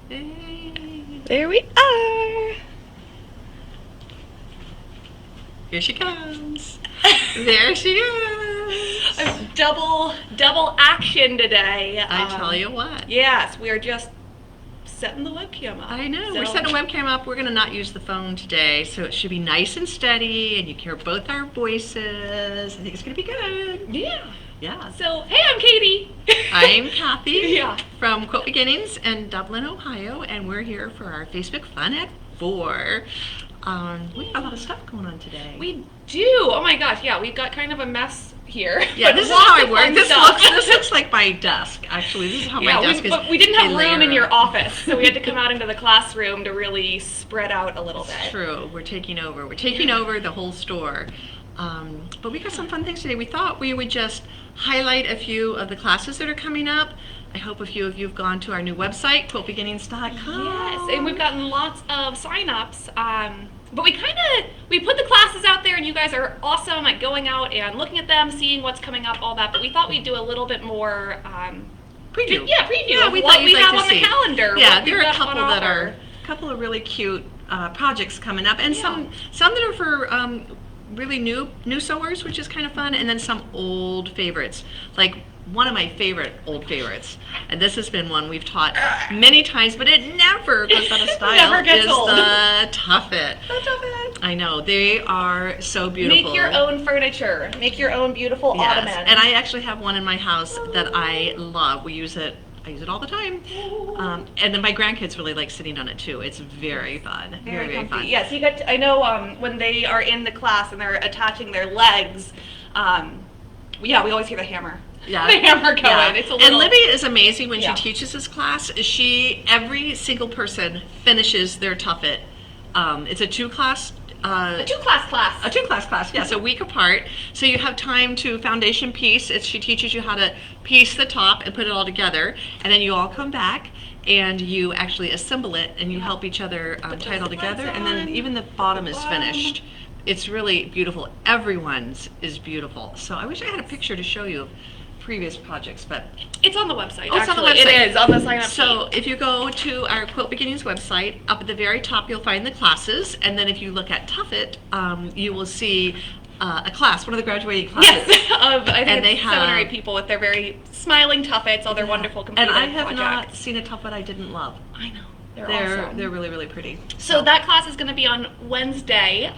Hey. There we are. Here she comes. There she is. Double action today. I tell you what. Yes, we are just setting the webcam up. I know. We're setting a webcam up. We're going to not use the phone today, so it should be nice and steady, and you can hear both our voices. I think it's going to be good. Yeah. Yeah. So, hey, I'm Katie. I'm Cathy. Yeah. From Quilt Beginnings in Dublin, Ohio, and we're here for our Facebook Fun at 4. We've got a lot of stuff going on today. We do. Oh my gosh, yeah, we've got kind of a mess here. Yeah, this is how I work. This looks like my desk, actually. This is how my desk is. But we didn't have room in your office, so we had to come out into the classroom to really spread out a little bit. It's true. We're taking over. We're taking over the whole store. But we got some fun things today. We thought we would just highlight a few of the classes that are coming up. I hope a few of you have gone to our new website, quiltbeginnings.com. Yes, and we've gotten lots of sign-ups. But we put the classes out there, and you guys are awesome at going out and looking at them, seeing what's coming up, all that. But we thought we'd do a little bit more preview. Preview. Yeah, we what thought we you'd have like on to the see. calendar. Yeah, there are a couple of really cute projects coming up, and some that are for really new sewers, which is kind of fun, and then some old favorites, like one of my favorite old favorites, and this has been one we've taught many times, but it never goes out of style. Never gets old. The Tuffet. The Tuffet. I know, they are so beautiful. Make your own furniture. Make your own beautiful ottoman. And I actually have one in my house that I love. I use it all the time. And then my grandkids really like sitting on it too. It's very fun. Very fun. Yes, I know when they are in the class and they're attaching their legs, we always hear the hammer. Yeah. The hammer going. Yeah. It's a little, and Libby is amazing when she teaches this class. Every single person finishes their Tuffet. It's a two-class a two-class class. A two-class class, yes, a week apart. So you have time to foundation piece. She teaches you how to piece the top and put it all together. And then you all come back and you actually assemble it and you help each other tie it all together. And then even the bottom is finished. It's really beautiful. Everyone's is beautiful. So I wish I had a picture to show you of previous projects, but it's on the website. Oh, it's on the website. It is on the sign up sheet. So if you go to our Quilt Beginnings website, up at the very top you'll find the classes, and then if you look at Tuffet, you will see a class, one of the graduating classes. Yes, I think they have 7 or 8 people with their very smiling Tuffets, all their wonderful completed projects. And I have projects. not seen a Tuffet I didn't love. I know. They're awesome. They're really, really pretty. So that class is going to be on Wednesday,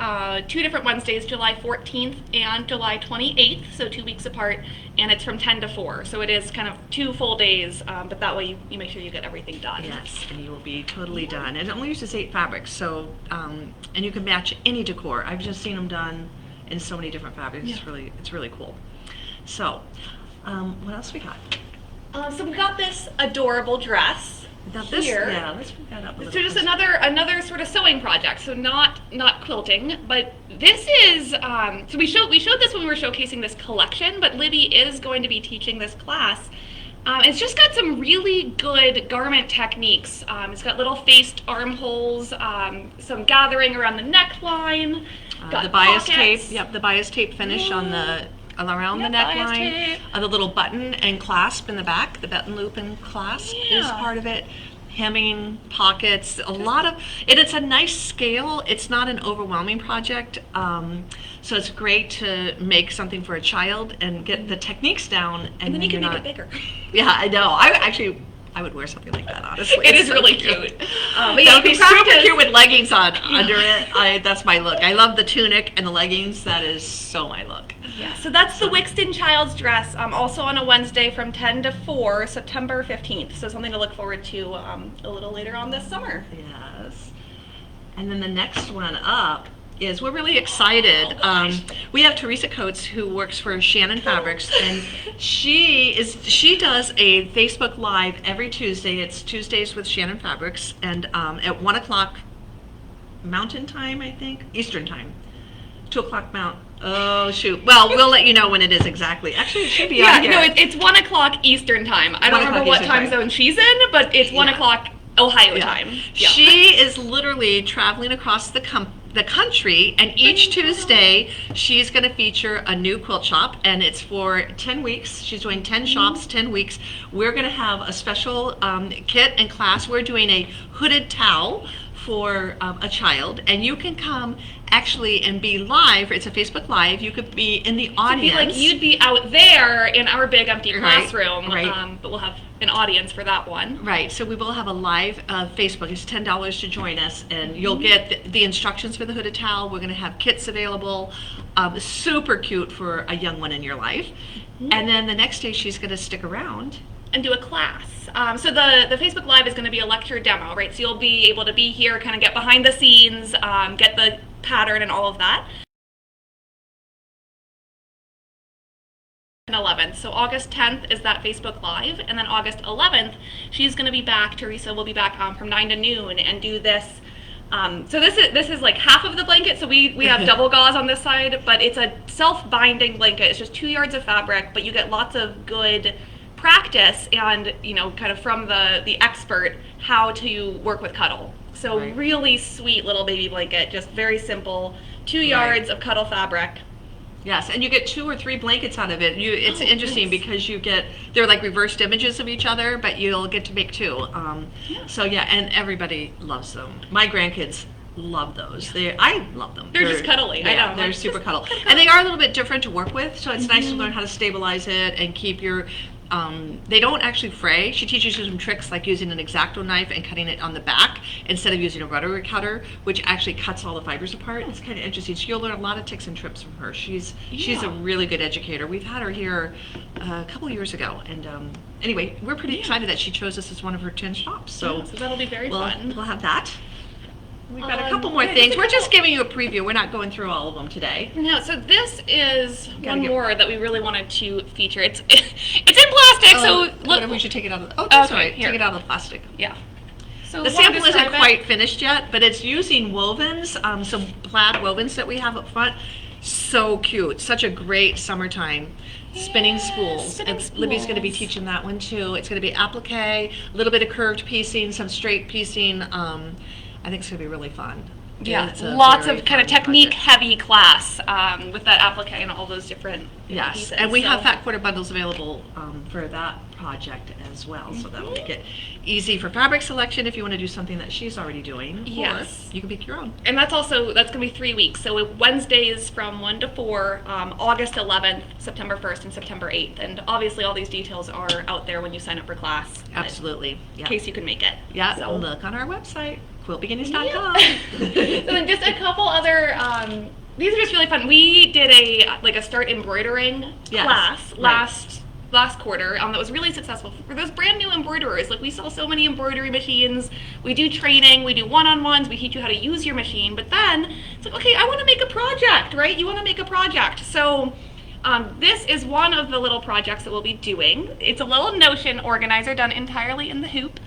2 different Wednesdays, July 14th and July 28th, so 2 weeks apart, and it's from 10 to 4. So it is kind of 2 full days, but that way you make sure you get everything done. Yes, and you will be totally done. And it only uses 8 fabrics, so and you can match any decor. I've just seen them done in so many different fabrics. Yeah. It's really cool. So, what else we got? So we got this adorable dress. Here. Yeah, let's put that up a little. So just another sort of sewing project. So not quilting, but this is. So we showed this when we were showcasing this collection. But Libby is going to be teaching this class. It's just got some really good garment techniques. It's got little faced armholes, some gathering around the neckline. Got the bias pockets. tape. Yep, the bias tape finish on the. Around the neckline, the little button and clasp in the back, the button loop and clasp is part of it. Hemming, pockets, a lot of it. It's a nice scale. It's not an overwhelming project, so it's great to make something for a child and get the techniques down. And then you can make it bigger. Yeah, I know. I would wear something like that, honestly. It is so really cute. But yeah, it'd be super cute with leggings on under it. That's my look. I love the tunic and the leggings. That is so my look. Yeah, so that's the Wixton Child's dress, also on a Wednesday from 10 to 4, September 15th. So something to look forward to a little later on this summer. Yes. And then the next one up is, we're really excited. We have Teresa Coates, who works for Shannon Fabrics, and she does a Facebook Live every Tuesday. It's Tuesdays with Shannon Fabrics, and at 1 o'clock Mountain Time, I think, Eastern Time, 2 o'clock Mountain. Oh shoot! Well, we'll let you know when it is exactly. Actually, it should be on here. No, it's 1 o'clock Eastern Time. I don't remember what time zone she's in, but it's 1 o'clock Ohio time. Yeah. She is literally traveling across the the country, and each Tuesday she's going to feature a new quilt shop, and it's for 10 weeks. She's doing 10 shops, 10 weeks. We're going to have a special kit and class. We're doing a hooded towel for a child, and you can come actually and be live. It's a Facebook Live. You could be in the audience. It'd be like you'd be out there in our big empty classroom, right. But we'll have an audience for that one. Right, so we will have a live Facebook. It's $10 to join us, and you'll get the instructions for the hooded towel. We're going to have kits available, super cute for a young one in your life. And then the next day she's going to stick around and do a class. So the Facebook Live is going to be a lecture demo, right? So you'll be able to be here, kind of get behind the scenes, get the pattern and all of that. And 11th. So August 10th is that Facebook Live, and then August 11th, she's going to be back. Teresa will be back from 9 to noon and do this. So this is like half of the blanket. So we have double gauze on this side, but it's a self-binding blanket. It's just 2 yards of fabric, but you get lots of good practice and, you know, kind of from the expert how to work with cuddle. So really sweet little baby blanket, just very simple, 2 yards of cuddle fabric. Yes, and you get 2 or 3 blankets out of it. It's interesting because they're like reversed images of each other, but you'll get to make 2. So yeah, and everybody loves them. My grandkids love those. I love them. They're just cuddly. Yeah, I know. They're super cuddle. And they are a little bit different to work with, so it's nice to learn how to stabilize it and keep your they don't actually fray. She teaches you some tricks like using an X-Acto knife and cutting it on the back instead of using a rotary cutter, which actually cuts all the fibers apart. It's kind of interesting. So you'll learn a lot of tips and trips from her. She's a really good educator. We've had her here a couple years ago, and anyway, we're pretty excited that she chose us as one of her 10 shops. So that'll be very fun. We'll have that. We've got a couple more things. We're just giving you a preview. We're not going through all of them today. No, so this is one more that we really wanted to feature. It's in plastic, so look. We should take it out of the, that's right. Take it out of the plastic. Yeah. So the sample isn't quite finished yet, but it's using wovens, some plaid wovens that we have up front. So cute. Such a great summertime. Spinning spools. Libby's going to be teaching that one too. It's going to be applique, a little bit of curved piecing, some straight piecing. I think it's going to be really fun. Yeah, lots of kind of technique-heavy class with that applique and all those different pieces. And we have fat quarter bundles available for that project as well, so that'll make it easy for fabric selection if you want to do something that she's already doing. Yes. Or you can pick your own. And that's going to be 3 weeks. So Wednesdays from 1 to 4, August 11th, September 1st, and September 8th. And obviously all these details are out there when you sign up for class. Absolutely. In case you can make it. Yeah, so look on our website. quiltbeginnings.com. So then just a couple other, these are just really fun. We did a start embroidering class last quarter that was really successful for those brand new embroiderers. Like, we sell so many embroidery machines. We do training, we do one-on-ones, we teach you how to use your machine, but then it's like, okay, I want to make a project, right? You want to make a project. So this is one of the little projects that we'll be doing. It's a little notion organizer done entirely in the hoop.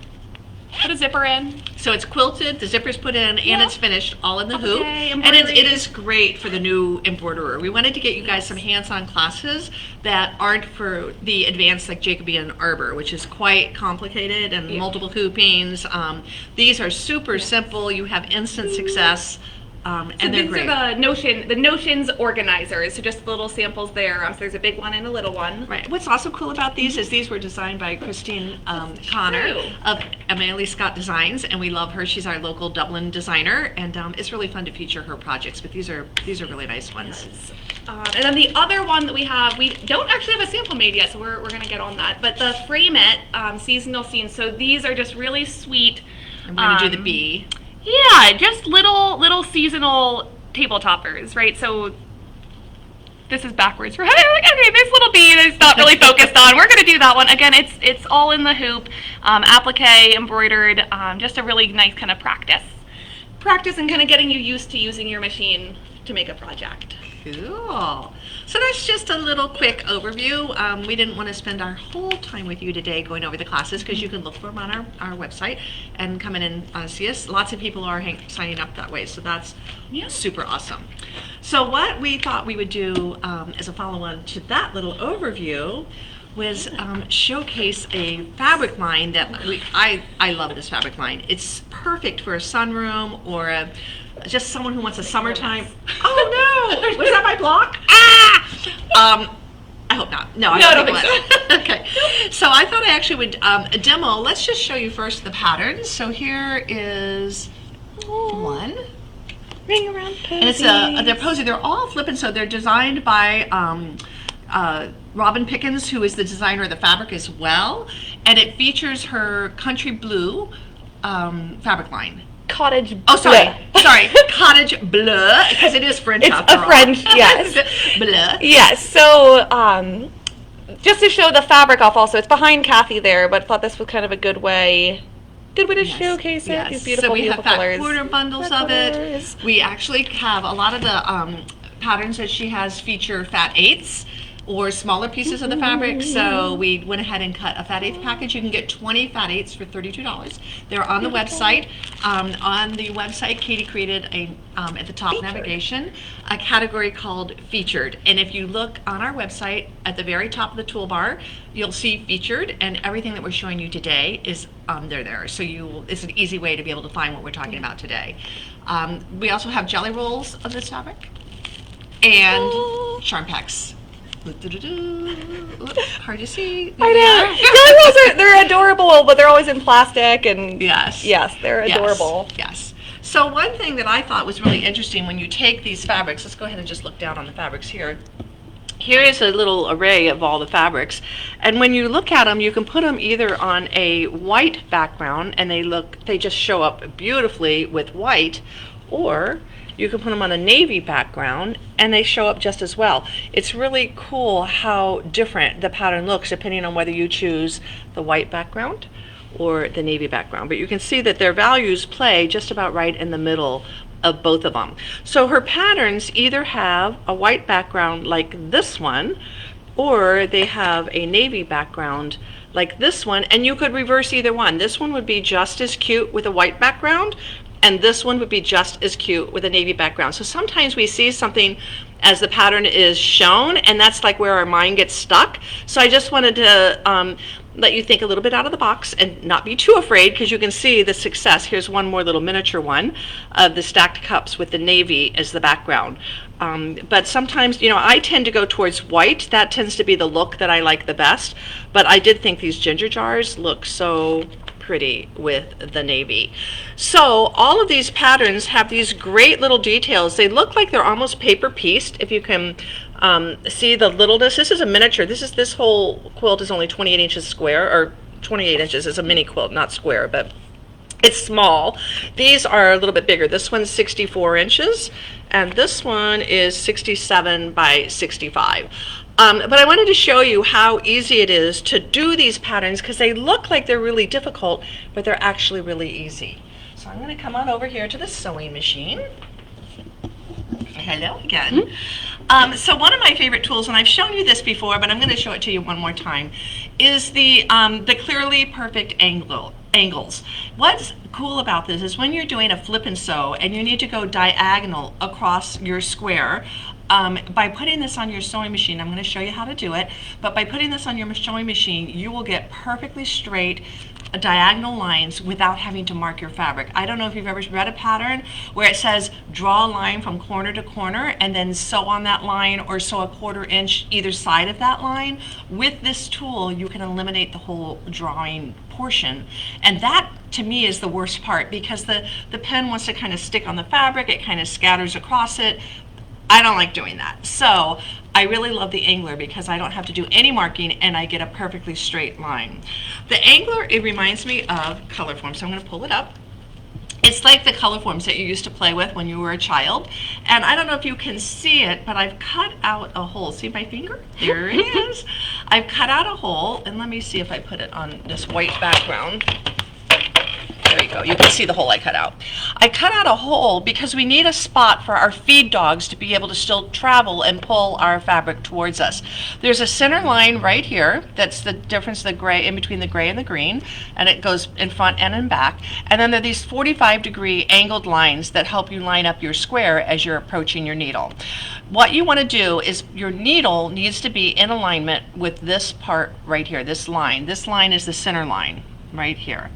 Put a zipper in. So it's quilted, the zipper's put in, and it's finished all in the hoop. And it is great for the new embroiderer. We wanted to get you guys some hands-on classes that aren't for the advanced, like Jacobean Arbor, which is quite complicated and multiple hoopings. These are super simple. You have instant success. And they're great. These are the Notions organizers, so just little samples there. So there's a big one and a little one. Right. What's also cool about these is these were designed by Christine Connor of Emily Scott Designs, and we love her. She's our local Dublin designer, and it's really fun to feature her projects. But these are really nice ones. Yes. And then the other one that we have, we don't actually have a sample made yet, so we're going to get on that. But the Frame It seasonal scenes. So these are just really sweet. I'm going to do the bee. Yeah, just little seasonal table toppers, right? So this is backwards for Heather. Like, okay, this little bee is not really focused on. We're gonna do that one again. It's all in the hoop, applique, embroidered. Just a really nice kind of practice and kind of getting you used to using your machine to make a project. Cool. So that's just a little quick overview. We didn't want to spend our whole time with you today going over the classes because you can look for them on our website and come in and see us. Lots of people are signing up that way, so that's super awesome. So what we thought we would do as a follow-on to that little overview was showcase a fabric line that I love this fabric line. It's perfect for a sunroom or a just someone who wants a summertime. Oh no! Was that my block? Ah! I hope not. No, I don't think so. Okay. So I thought I actually would demo. Let's just show you first the patterns. So here is one. Ring around posies. And it's they're posy. They're all flippin'. So they're designed by Robin Pickens, who is the designer of the fabric as well. And it features her Country Blue fabric line. Cottage Bleu. Oh, sorry. Cottage Bleu, because it is French It's after a French, yes. Bleu. Yes, so just to show the fabric off also, it's behind Cathy there, but I thought this was kind of a good way to showcase it. These beautiful, so we beautiful have colors. quarter bundles of it. We actually have a lot of the patterns that she has feature fat eighths or smaller pieces of the fabric. So we went ahead and cut a fat eighth package. You can get 20 fat eighths for $32. They're on the website. On the website, Katie created a at the top navigation a category called featured. And if you look on our website at the very top of the toolbar, you'll see featured, and everything that we're showing you today is there. So it's an easy way to be able to find what we're talking about today. We also have jelly rolls of this fabric and charm packs. Hard to see. I know. Jelly rolls they're adorable, but they're always in plastic, and yes, they're adorable. Yes. So one thing that I thought was really interesting when you take these fabrics, let's go ahead and just look down on the fabrics here. Here is a little array of all the fabrics, and when you look at them, you can put them either on a white background, and they just show up beautifully with white, or you can put them on a navy background and they show up just as well. It's really cool how different the pattern looks depending on whether you choose the white background or the navy background. But you can see that their values play just about right in the middle of both of them. So her patterns either have a white background like this one, or they have a navy background like this one, and you could reverse either one. This one would be just as cute with a white background, and this one would be just as cute with a navy background. So sometimes we see something as the pattern is shown, and that's like where our mind gets stuck. So I just wanted to let you think a little bit out of the box and not be too afraid, because you can see the success. Here's one more little miniature one of the stacked cups with the navy as the background. But sometimes, I tend to go towards white. That tends to be the look that I like the best. But I did think these ginger jars look so pretty with the navy. So all of these patterns have these great little details. They look like they're almost paper pieced. If you can see the littleness, this is a miniature. This whole quilt is only 28 inches square, or 28 inches. It's a mini quilt, not square, but it's small. These are a little bit bigger. This one's 64 inches, and this one is 67 by 65. But I wanted to show you how easy it is to do these patterns, because they look like they're really difficult, but they're actually really easy. So I'm going to come on over here to the sewing machine. Hello again. So one of my favorite tools, and I've shown you this before, but I'm going to show it to you one more time, is the clearly perfect angles. What's cool about this is when you're doing a flip and sew and you need to go diagonal across your square, by putting this on your sewing machine, I'm going to show you how to do it, but by putting this on your sewing machine, you will get perfectly straight diagonal lines without having to mark your fabric. I don't know if you've ever read a pattern where it says draw a line from corner to corner and then sew on that line, or sew a 1/4 inch either side of that line. With this tool, you can eliminate the whole drawing portion, and that to me is the worst part, because the pen wants to kind of stick on the fabric, it kind of scatters across it. I don't like doing that. So I really love the angler, because I don't have to do any marking and I get a perfectly straight line. The angler, it reminds me of color forms. So I'm going to pull it up. It's like the color forms that you used to play with when you were a child. And I don't know if you can see it, but I've cut out a hole. See my finger? There it is. I've cut out a hole, and let me see if I put it on this white background. There you go. You can see the hole I cut out. I cut out a hole because we need a spot for our feed dogs to be able to still travel and pull our fabric towards us. There's a center line right here. That's the difference, the gray, in between the gray and the green, and it goes in front and in back. And then there are these 45-degree angled lines that help you line up your square as you're approaching your needle. What you want to do is your needle needs to be in alignment with this part right here, this line. This line is the center line. right here.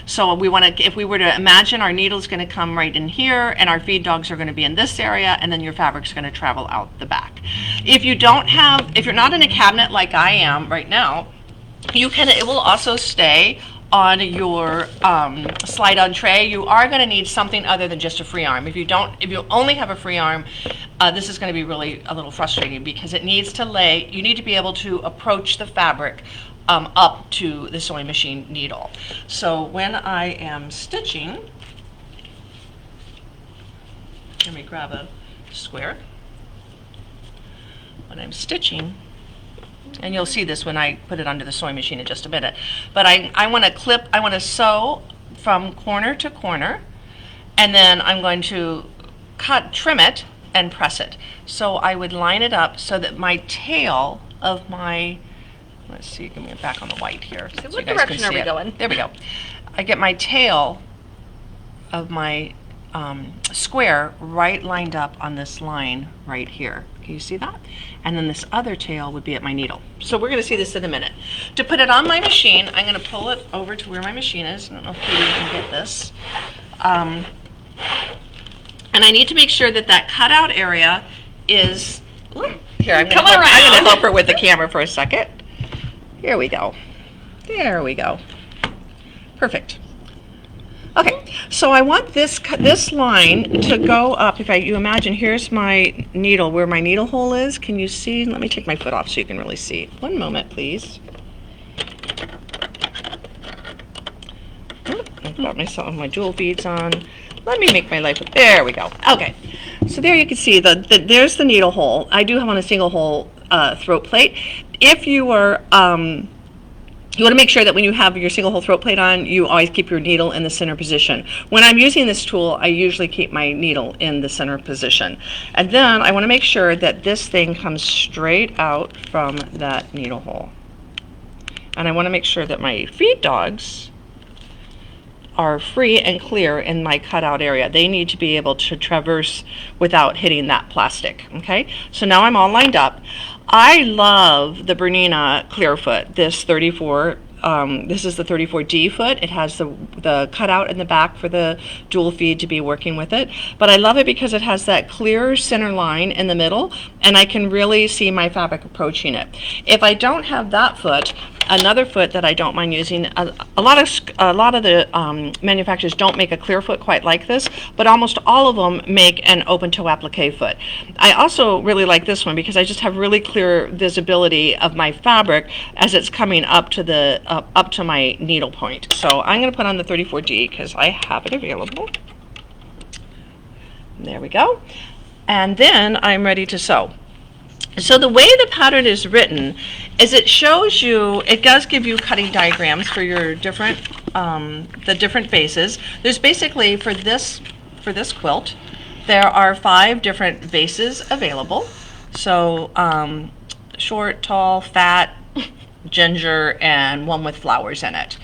So we want to, if we were to imagine our needle's going to come right in here and our feed dogs are going to be in this area, and then your fabric's going to travel out the back. If you don't have, if you're not in a cabinet like I am right now, you can, it will also stay on your slide-on tray. You are going to need something other than just a free arm. If you don't, if you only have a free arm, this is going to be really a little frustrating because it needs to lay, you need to be able to approach the fabric up to the sewing machine needle. So when I am stitching, let me grab a square. When I'm stitching, and you'll see this when I put it under the sewing machine in just a minute, but I want to clip, I want to sew from corner to corner, and then I'm going to trim it and press it. So I would line it up so that my tail of my, let's see, give me it back on the white here. So what direction are we going? There we go. I get my tail of my square right lined up on this line right here. Can you see that? And then this other tail would be at my needle. So we're going to see this in a minute. To put it on my machine, I'm going to pull it over to where my machine is. I don't know if you can get this. And I need to make sure that that cutout area is, here, I'm going to help her with the camera for a second. Here we go. There we go. Perfect. Okay, so I want this line to go up. If you imagine, here's my needle, where my needle hole is. Can you see? Let me take my foot off so you can really see. One moment, please. I've got my jewel beads on. Let me make my life. There we go. Okay, so there you can see there's the needle hole. I do have on a single hole throat plate. If you are you want to make sure that when you have your single hole throat plate on, you always keep your needle in the center position. When I'm using this tool, I usually keep my needle in the center position. And then I want to make sure that this thing comes straight out from that needle hole. And I want to make sure that my feed dogs are free and clear in my cutout area. They need to be able to traverse without hitting that plastic, okay? So now I'm all lined up. I love the Bernina Clearfoot, this 34, this is the 34D foot. It has the cutout in the back for the dual feed to be working with it. But I love it because it has that clear center line in the middle, and I can really see my fabric approaching it. If I don't have that foot, another foot that I don't mind using, a lot of the manufacturers don't make a clear foot quite like this, but almost all of them make an open toe applique foot. I also really like this one because I just have really clear visibility of my fabric as it's coming up to the up to my needle point. So I'm going to put on the 34D because I have it available. There we go. And then I'm ready to sew. So the way the pattern is written is it shows you, it does give you cutting diagrams for your different, the different vases. There's basically, for this quilt, there are 5 different vases available. So short, tall, fat, ginger, and one with flowers in it.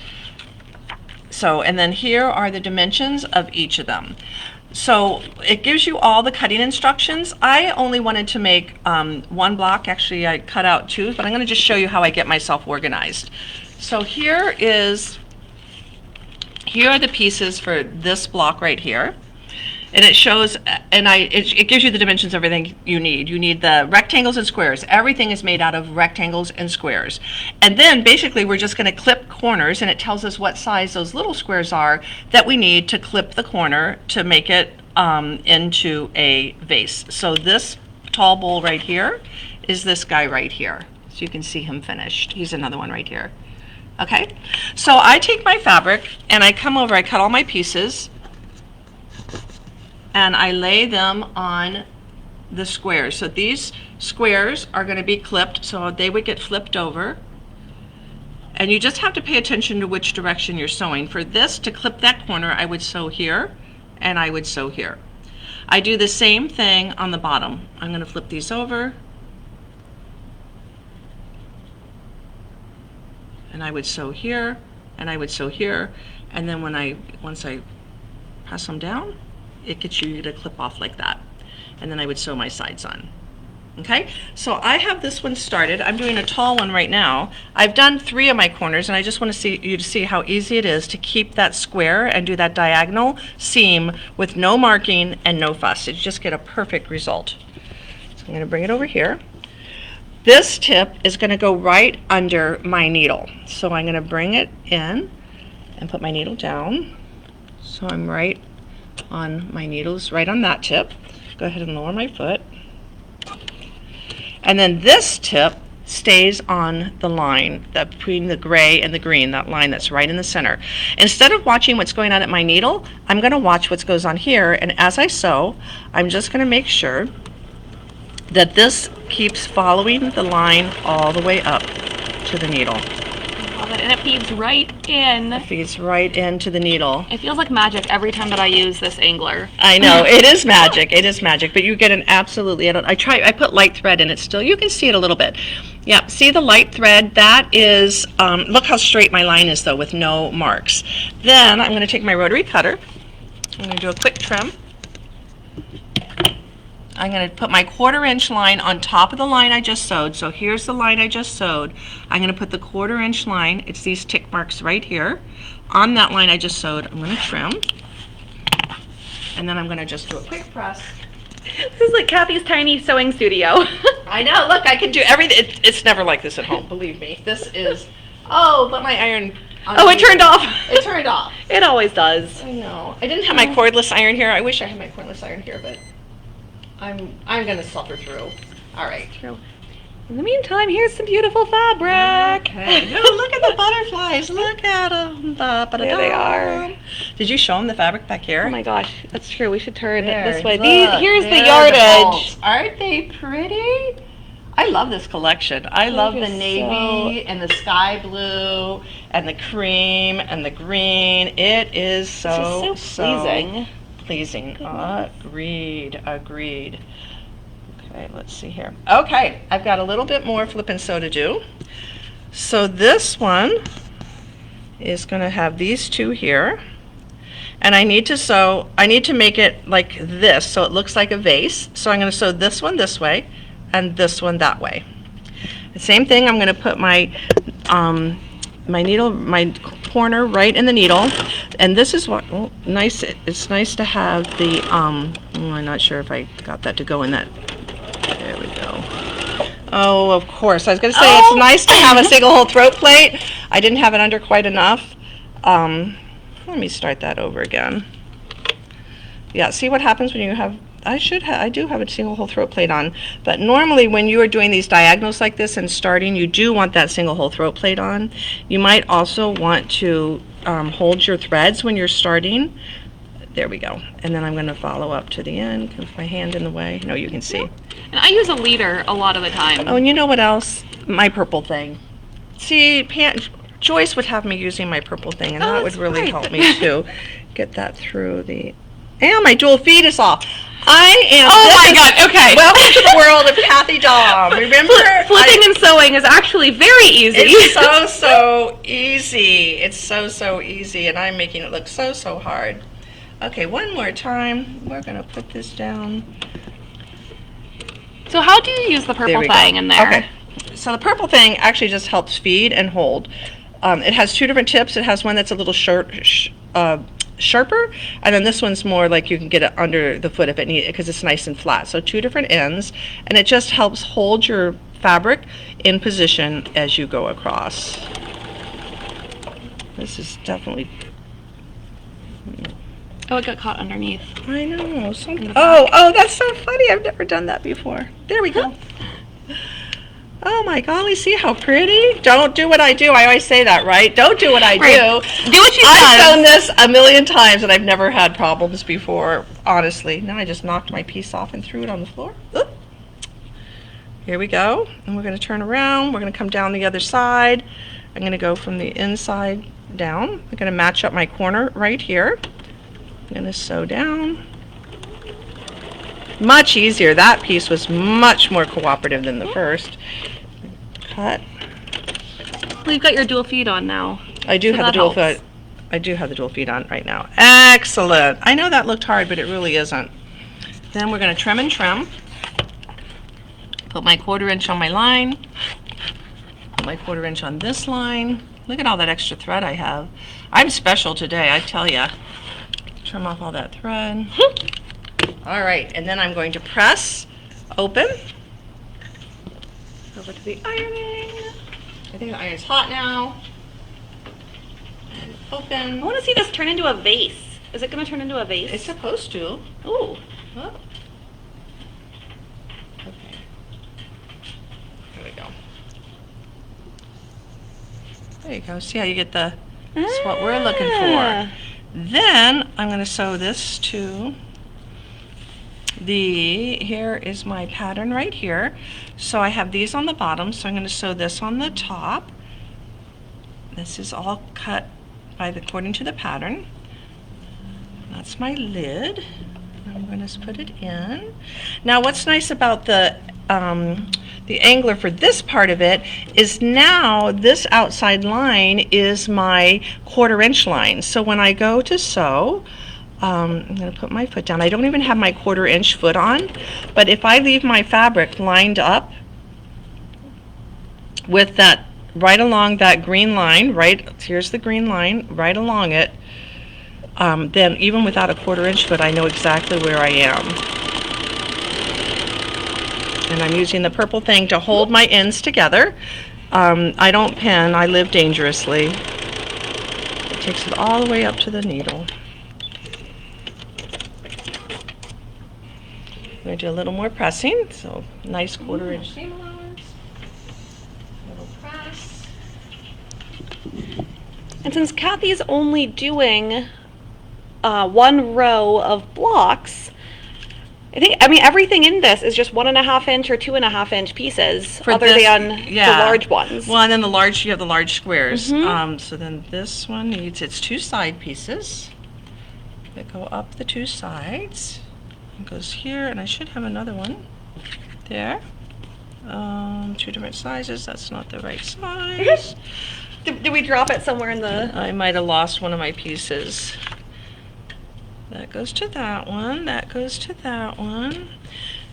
So, and then here are the dimensions of each of them. So it gives you all the cutting instructions. I only wanted to make 1 block. Actually, I cut out 2, but I'm going to just show you how I get myself organized. So here are the pieces for this block right here. And it shows, and it gives you the dimensions of everything you need. You need the rectangles and squares. Everything is made out of rectangles and squares. And then basically we're just going to clip corners, and it tells us what size those little squares are that we need to clip the corner to make it into a vase. So this tall bowl right here is this guy right here. So you can see him finished. He's another one right here. Okay, so I take my fabric and I come over, I cut all my pieces, and I lay them on the squares. So these squares are going to be clipped, so they would get flipped over. And you just have to pay attention to which direction you're sewing. For this, to clip that corner, I would sew here, and I would sew here. I do the same thing on the bottom. I'm going to flip these over, and I would sew here, and I would sew here, and then once I press them down, it gets you to clip off like that. And then I would sew my sides on. Okay, so I have this one started. I'm doing a tall one right now. I've done 3 of my corners, and I just want to see you to see how easy it is to keep that square and do that diagonal seam with no marking and no fuss. You just get a perfect result. So I'm going to bring it over here. This tip is going to go right under my needle. So I'm going to bring it in and put my needle down. So I'm right on my needles, right on that tip. Go ahead and lower my foot. And then this tip stays on the line between the gray and the green, that line that's right in the center. Instead of watching what's going on at my needle, I'm going to watch what goes on here, and as I sew, I'm just going to make sure that this keeps following the line all the way up to the needle. Love it. And it feeds right in. It feeds right into the needle. It feels like magic every time that I use this angler. I know, it is magic. It is magic, but you get an absolutely, I put light thread in it still. You can see it a little bit. Yeah, see the light thread? That is, look how straight my line is though with no marks. Then I'm going to take my rotary cutter. I'm going to do a quick trim. I'm going to put my 1/4 inch line on top of the line I just sewed. So here's the line I just sewed. I'm going to put the 1/4 inch line, it's these tick marks right here, on that line I just sewed. I'm going to trim. And then I'm going to just do a quick press. This is like Cathy's tiny sewing studio. I know, look, I can do everything. It's never like this at home, believe me. This is, oh, but my iron. Oh, it turned off. It turned off. It always does. I know. I didn't have my cordless iron here. I wish I had my cordless iron here, but I'm going to suffer through. All right. True. In the meantime, here's some beautiful fabric. Okay. No, look at the butterflies. Look at them. There they are. Did you show them the fabric back here? Oh my gosh, that's true. We should turn There, it this way. look, Here's the there yardage. bolts. Aren't they pretty? I love this collection. I love the navy and the sky blue and the cream and the green. It is so pleasing. Pleasing. Agreed. Agreed. Okay, let's see here. Okay, I've got a little bit more flip and sew to do. So this one is going to have these two here. And I need to make it like this so it looks like a vase. So I'm going to sew this one this way and this one that way. The same thing, I'm going to put my my needle, my corner right in the needle, and this is what, oh, nice. It's nice to have the I'm not sure if I got that to go in that. There we go. Oh, of course. I was going to say it's nice to have a single hole throat plate. I didn't have it under quite enough. Let me start that over again. Yeah, see what happens when you have, I do have a single hole throat plate on, but normally when you are doing these diagonals like this and starting, you do want that single hole throat plate on. You might also want to hold your threads when you're starting. There we go. And then I'm going to follow up to the end with my hand in the way. No, you can see. And I use a leader a lot of the time. Oh, and you know what else? My purple thing. See, Joyce would have me using my purple thing, and that would really help me to get that through the... And my dual feed is off. I am... Oh my God, okay. Welcome to the world of Cathy Dahm. Remember? Flipping and sewing is actually very easy. It's so easy. It's so easy, and I'm making it look so hard. Okay, one more time. We're going to put this down. So how do you use the purple thing in there? Okay. So the purple thing actually just helps feed and hold. It has two different tips. It has one that's a little sharper, and then this one's more like you can get it under the foot if it needs it because it's nice and flat. So two different ends, and it just helps hold your fabric in position as you go across. This is definitely... Oh, it got caught underneath. I know. Oh, that's so funny. I've never done that before. There we go. Oh my golly, see how pretty? Don't do what I do. I always say that, right? Don't do what I do. Do what you I've done this a million times and I've never had problems before, honestly. Now I just knocked my piece off and threw it on the floor. Oop. Here we go. And we're going to turn around. We're going to come down the other side. I'm going to go from the inside down. I'm going to match up my corner right here. I'm going to sew down. Much easier. That piece was much more cooperative than the first. Cut. Well, you've got your dual feed on now. I do have the dual feed. I do have the dual feed on right now. Excellent. I know that looked hard, but it really isn't. Then we're going to trim and trim. Put my 1/4 inch on my line. Put my 1/4 inch on this line. Look at all that extra thread I have. I'm special today, I tell ya. Trim off all that thread. All right, and then I'm going to press open. Over to the ironing. I think the iron's hot now. And open. I want to see this turn into a vase. Is it going to turn into a vase? It's supposed to. Ooh. Oh. Okay. There we go. There you go. See how you get the, that's what we're looking for. Then I'm going to sew this to here is my pattern right here. So I have these on the bottom, so I'm going to sew this on the top. This is all cut according to the pattern. That's my lid. I'm going to put it in. Now what's nice about the angler for this part of it is now this outside line is my 1/4 inch line. So when I go to sew, I'm going to put my foot down. I don't even have my 1/4 inch foot on, but if I leave my fabric lined up with that right along that green line, here's the green line, right along it, then even without a 1/4 inch foot, I know exactly where I am. And I'm using the purple thing to hold my ends together. I don't pin, I live dangerously. It takes it all the way up to the needle. I'm going to do a little more pressing, so nice 1/4 inch seam allowance. Little press. And since Cathy's only doing 1 row of blocks, I mean everything in this is just 1.5 inch or 2.5 inch pieces, other than the large ones. Well, and then you have the large squares. So then this one needs its 2 side pieces that go up the 2 sides. It goes here, and I should have another one there. 2 different sizes. That's not the right size. Did we drop it somewhere in the... I might have lost one of my pieces. That goes to that one. That goes to that one.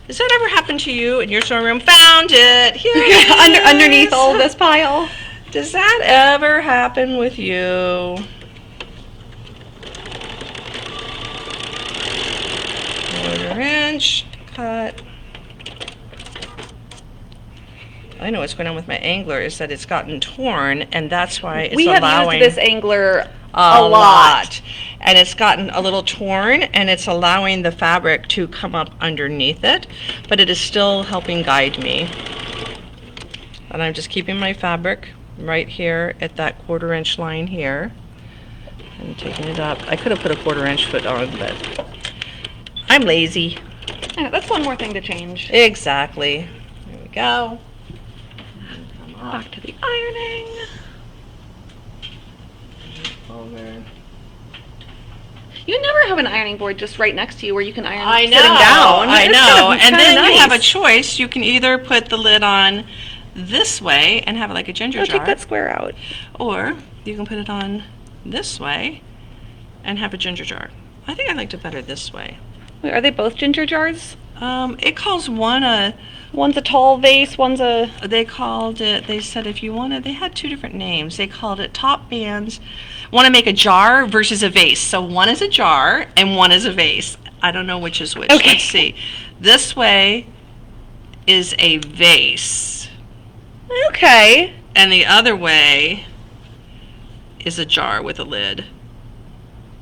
Does that ever happen to you in your sewing room? Found it! Here it is. Underneath all this pile. Does that ever happen with you? 1/4 inch cut. I know what's going on with my angler is that it's gotten torn, and that's why it's allowing... We have used this angler a lot. And it's gotten a little torn, and it's allowing the fabric to come up underneath it, but it is still helping guide me. And I'm just keeping my fabric right here at that 1/4 inch line here and taking it up. I could have put a 1/4 inch foot on, but I'm lazy. Yeah, that's one more thing to change. Exactly. There we go. Back to the ironing. Over. You never have an ironing board just right next to you where you can iron I know, sitting down. I It's know. And then nice. you have a choice. You can either put the lid on this way and have it like a ginger jar. Take that square out. Or you can put it on this way and have a ginger jar. I think I liked it better this way. Wait, are they both ginger jars? It calls one a... One's a tall vase, one's a... They called it, they said if you wanted, they had 2 different names. They called it top bands. Want to make a jar versus a vase. So one is a jar and one is a vase. I don't know which is which. Okay. Let's see. This way is a vase. Okay. And the other way is a jar with a lid.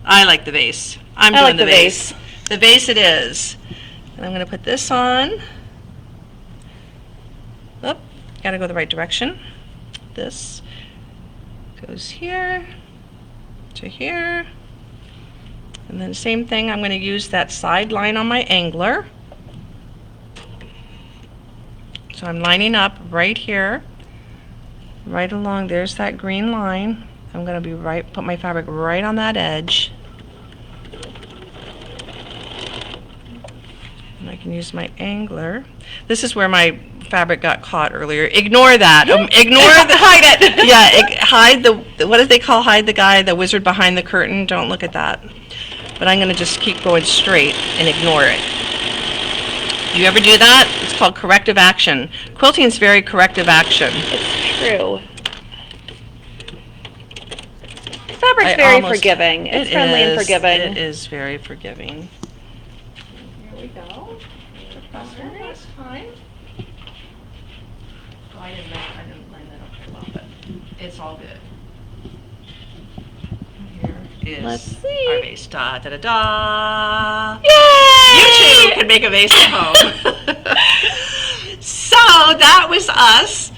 I like the vase. I'm doing the vase. The vase it is. And I'm going to put this on. Oh, got to go the right direction. This goes here to here. And then same thing, I'm going to use that side line on my angler. So I'm lining up right here, right along, there's that green line. I'm going to be put my fabric right on that edge. And I can use my angler. This is where my fabric got caught earlier. Ignore that. Ignore the... Hide it. Yeah, hide the... What do they call hide the guy, the wizard behind the curtain? Don't look at that. But I'm going to just keep going straight and ignore it. Do you ever do that? It's called corrective action. Quilting is very corrective action. It's true. Fabric's very forgiving. It's friendly and forgiving. It is very forgiving. Here we go. That's fine. Oh, I didn't line that up very well, but it's all good. Here is Let's see. our vase. Da da da da. Yay! You too can make a vase at home. So that was us.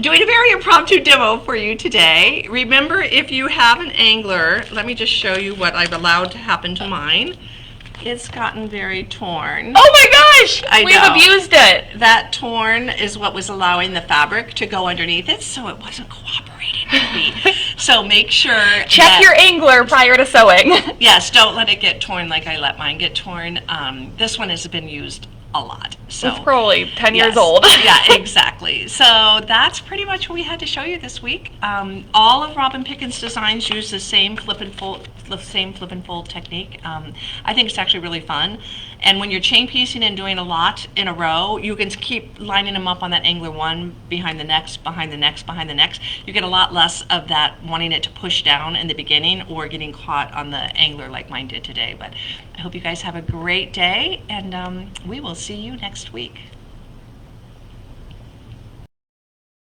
Doing a very impromptu demo for you today. Remember, if you have an angler, let me just show you what I've allowed to happen to mine. It's gotten very torn. Oh my gosh! We've know. abused it. That torn is what was allowing the fabric to go underneath it, so it wasn't cooperating with me. So make sure Check your angler prior to sewing. Yes, don't let it get torn like I let mine get torn. This one has been used a lot. So It's probably 10 years yes. old. Yeah, exactly. So that's pretty much what we had to show you this week. All of Robin Pickens' designs use the same flip and fold technique. I think it's actually really fun. And when you're chain piecing and doing a lot in a row, you can keep lining them up on that angler one behind the next, behind the next, behind the next. You get a lot less of that wanting it to push down in the beginning or getting caught on the angler like mine did today. But I hope you guys have a great day, and we will see you next week.